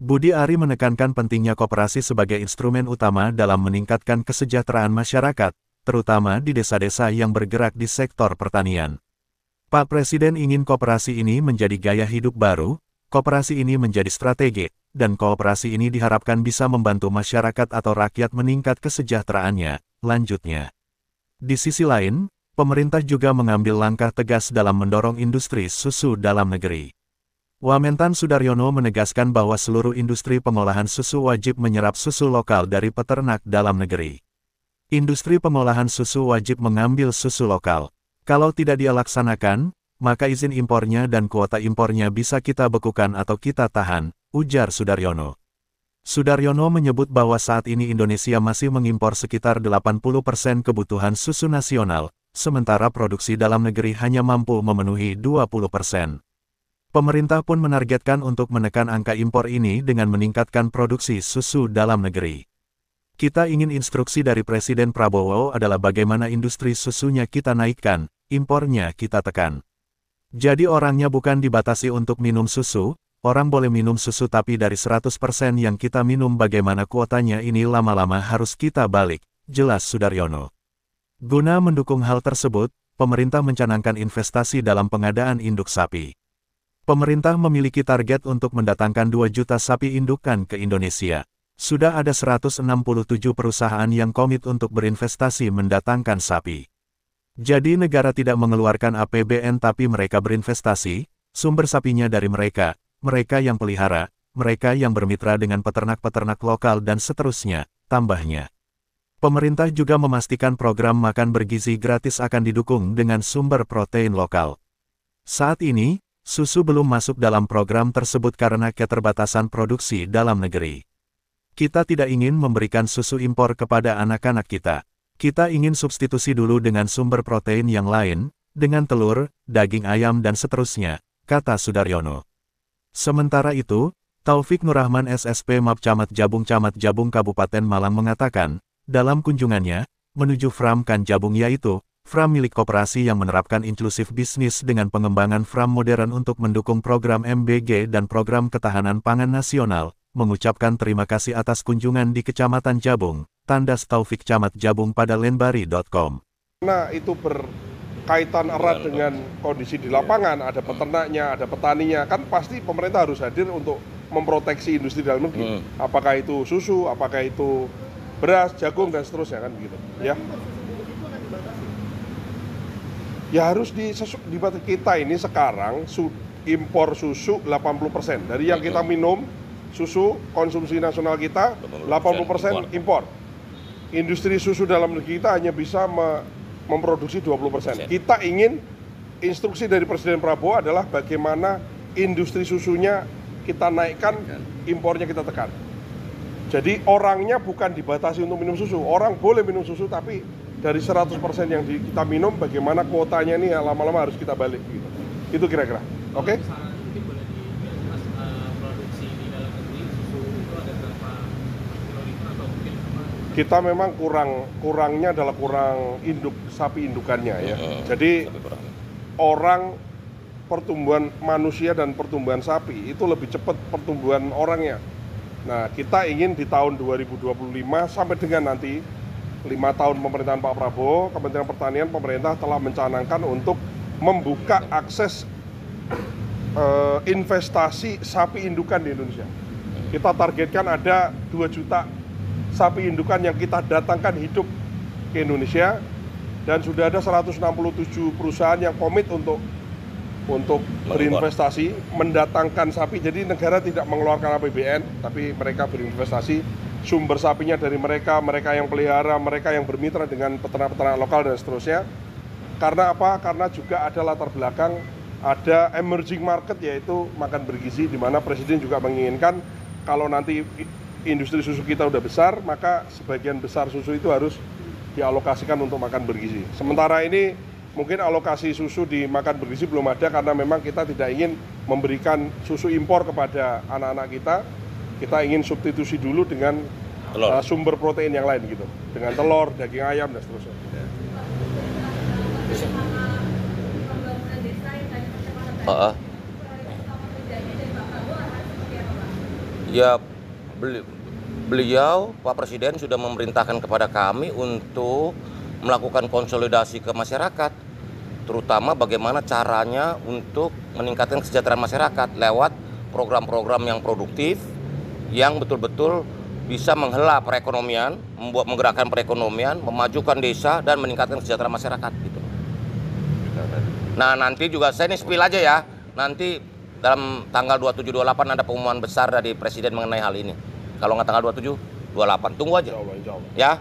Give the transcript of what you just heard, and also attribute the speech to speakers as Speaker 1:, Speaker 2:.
Speaker 1: Budi Ari menekankan pentingnya koperasi sebagai instrumen utama dalam meningkatkan kesejahteraan masyarakat, terutama di desa-desa yang bergerak di sektor pertanian. Pak Presiden ingin koperasi ini menjadi gaya hidup baru, koperasi ini menjadi strategi, dan koperasi ini diharapkan bisa membantu masyarakat atau rakyat meningkat kesejahteraannya, lanjutnya. Di sisi lain, pemerintah juga mengambil langkah tegas dalam mendorong industri susu dalam negeri. Wamentan Sudaryono menegaskan bahwa seluruh industri pengolahan susu wajib menyerap susu lokal dari peternak dalam negeri. Industri pengolahan susu wajib mengambil susu lokal. Kalau tidak dia laksanakan, maka izin impornya dan kuota impornya bisa kita bekukan atau kita tahan, ujar Sudaryono. Sudaryono menyebut bahwa saat ini Indonesia masih mengimpor sekitar 80% kebutuhan susu nasional, sementara produksi dalam negeri hanya mampu memenuhi 20%. Pemerintah pun menargetkan untuk menekan angka impor ini dengan meningkatkan produksi susu dalam negeri. Kita ingin instruksi dari Presiden Prabowo adalah bagaimana industri susunya kita naikkan, impornya kita tekan. Jadi orangnya bukan dibatasi untuk minum susu, orang boleh minum susu tapi dari 100% yang kita minum bagaimana kuotanya ini lama-lama harus kita balik, jelas Sudaryono. Guna mendukung hal tersebut, pemerintah mencanangkan investasi dalam pengadaan induk sapi. Pemerintah memiliki target untuk mendatangkan 2 juta sapi indukan ke Indonesia. Sudah ada 167 perusahaan yang komit untuk berinvestasi mendatangkan sapi. Jadi negara tidak mengeluarkan APBN tapi mereka berinvestasi, sumber sapinya dari mereka yang pelihara, mereka yang bermitra dengan peternak-peternak lokal dan seterusnya, tambahnya. Pemerintah juga memastikan program makan bergizi gratis akan didukung dengan sumber protein lokal. Saat ini, susu belum masuk dalam program tersebut karena keterbatasan produksi dalam negeri. Kita tidak ingin memberikan susu impor kepada anak-anak kita. Kita ingin substitusi dulu dengan sumber protein yang lain, dengan telur, daging ayam dan seterusnya, kata Sudaryono. Sementara itu, Taufik Nurrahman SSP Map Camat Jabung Kabupaten Malang mengatakan, dalam kunjungannya, menuju Fram Kan Jabung yaitu, Fram milik koperasi yang menerapkan inklusif bisnis dengan pengembangan Fram modern untuk mendukung program MBG dan program ketahanan pangan nasional, mengucapkan terima kasih atas kunjungan di Kecamatan Jabung, tandas Taufik Camat Jabung pada lenbari.com.
Speaker 2: Nah, itu berkaitan erat dengan kondisi di lapangan, ada peternaknya, ada petaninya, kan pasti pemerintah harus hadir untuk memproteksi industri dalam negeri. Apakah itu susu, apakah itu beras, jagung, dan seterusnya, kan begitu. Ya. Ya harus di kita ini sekarang impor susu 80%. Dari yang kita minum, susu konsumsi nasional kita 80% impor. Industri susu dalam negeri kita hanya bisa memproduksi 20%. Kita ingin instruksi dari Presiden Prabowo adalah bagaimana industri susunya kita naikkan, impornya kita tekan. Jadi orangnya bukan dibatasi untuk minum susu, orang boleh minum susu tapi dari 100% yang kita minum, bagaimana kuotanya ini lama-lama harus kita balik gitu. Itu kira-kira. Oke? Kita memang kurangnya adalah kurang induk sapi indukannya ya. Jadi orang pertumbuhan manusia dan pertumbuhan sapi itu lebih cepat pertumbuhan orangnya. Nah, kita ingin di tahun 2025 sampai dengan nanti 5 tahun pemerintahan Pak Prabowo, Kementerian Pertanian, pemerintah telah mencanangkan untuk membuka akses investasi sapi indukan di Indonesia. Kita targetkan ada 2 juta sapi indukan yang kita datangkan hidup ke Indonesia, dan sudah ada 167 perusahaan yang komit untuk berinvestasi, mendatangkan sapi. Jadi negara tidak mengeluarkan APBN, tapi mereka berinvestasi. Sumber sapinya dari mereka yang pelihara, mereka yang bermitra dengan peternak-peternak lokal dan seterusnya. Karena apa? Karena juga ada latar belakang, ada emerging market yaitu makan bergizi, di mana Presiden juga menginginkan kalau nanti industri susu kita udah besar, maka sebagian besar susu itu harus dialokasikan untuk makan bergizi. Sementara ini mungkin alokasi susu di makan bergizi belum ada karena memang kita tidak ingin memberikan susu impor kepada anak-anak kita. Kita ingin substitusi dulu dengan sumber protein yang lain gitu, dengan telur, daging ayam dan seterusnya.
Speaker 3: Ya, beliau, Pak Presiden sudah memerintahkan kepada kami untuk melakukan konsolidasi ke masyarakat, terutama bagaimana caranya untuk meningkatkan kesejahteraan masyarakat lewat program-program yang produktif, yang betul-betul bisa menghela perekonomian, menggerakkan perekonomian, memajukan desa, dan meningkatkan kesejahteraan masyarakat. Gitu. Nah, nanti juga saya ini spill aja ya, nanti dalam tanggal 27-28 ada pengumuman besar dari Presiden mengenai hal ini. Kalau nggak tanggal 27, 28, tunggu aja.
Speaker 2: Insya Allah, insya Allah.
Speaker 3: Ya.